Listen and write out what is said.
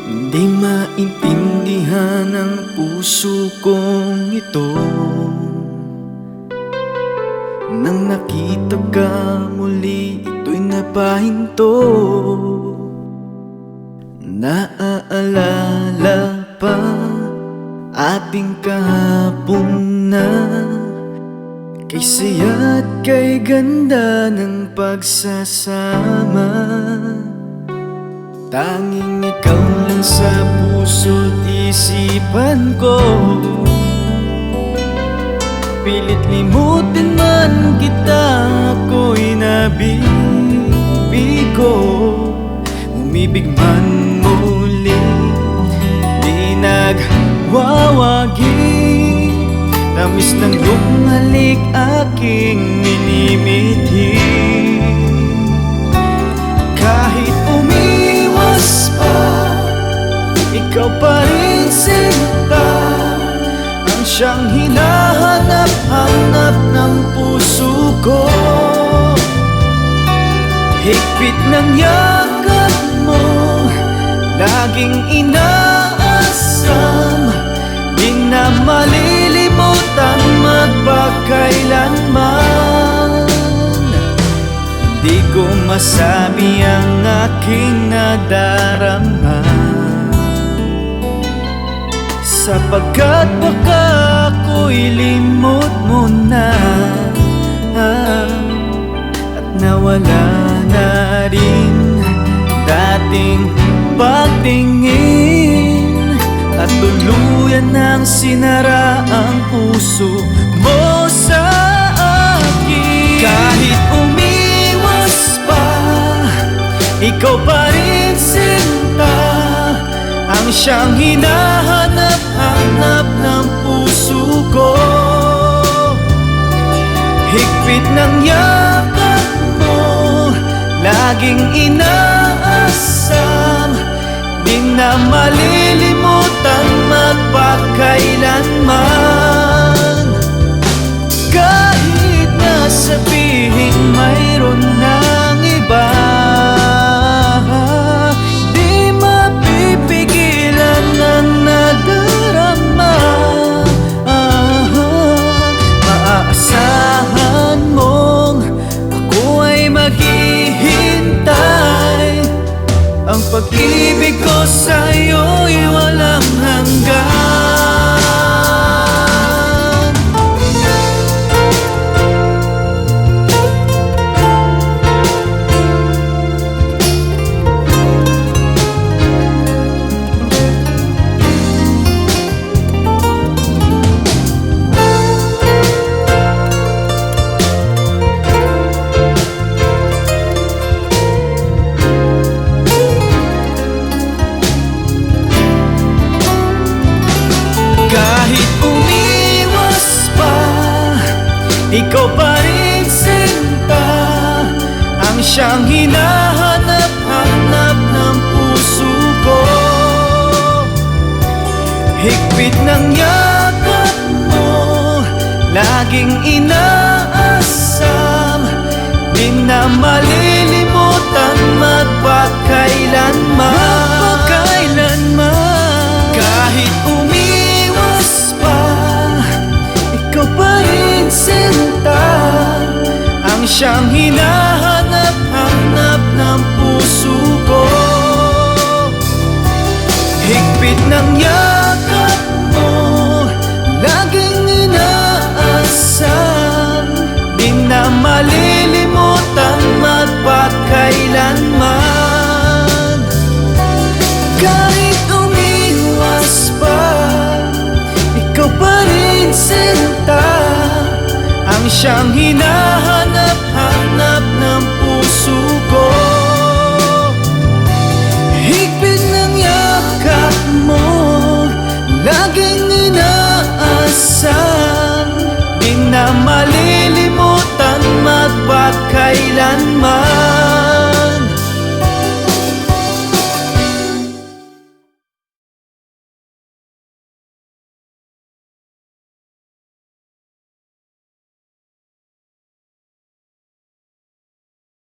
Di maintindihan ang puso kong ito nang nakita ka muli, ito'y napahinto. Naaalala pa ating kahapon na kay saya at kay ganda ng pagsasama. Tanging ikaw lang sa puso't isipan ko. Pilit limutin man kita, ako'y nabibigo. Umibig man muli, di nagwawagi. Tamis ng iyong halik aking minimithi. Kahit umiwas pa, ikaw pa rin sinta, ang siyang hinahanap-hanap ng puso ko. Higpit ng yakap mo, laging inaasam, di na malilimutan magpakailanman. Di ko masabi ang aking nadarama, sapagkat baka ako'y limot mo na, at nawala na rin dating pagtingin, at tuluyan nang sinara ang puso mo sa akin. Kahit umiwas pa, ikaw pa rin sinta, ang siyang hinahanap-hanap ng puso ko. Higpit ng yakap mo, laging inaasam, di na malilimutan magpakailanman. Kahit na sabihin mayroon ng iba, di mapipigilan ang nadarama. Maaasahan mong ako ay maghihintay, ang pag-ibig ko sa'yo'y walang hanggan. Kahit umiwas pa, ikaw pa rin sinta, ang siyang hinahanap-hanap ng puso ko. Higpit ng yakap mo, laging inaasam, di na malilimutan magpakailanman. Kahit umiwas pa, ikaw pa rin sinta, ang siyang hinahanap-hanap ng puso ko. Higpit ng yakap mo, laging inaasam, di na malilimutan magpakailanman. Kahit umiwas pa, ikaw pa rin sinta, ang siyang hinahanap-hanap ng puso ko. Higpit ng yakap mo, laging inaasam, di na malilimutan magpakailanman.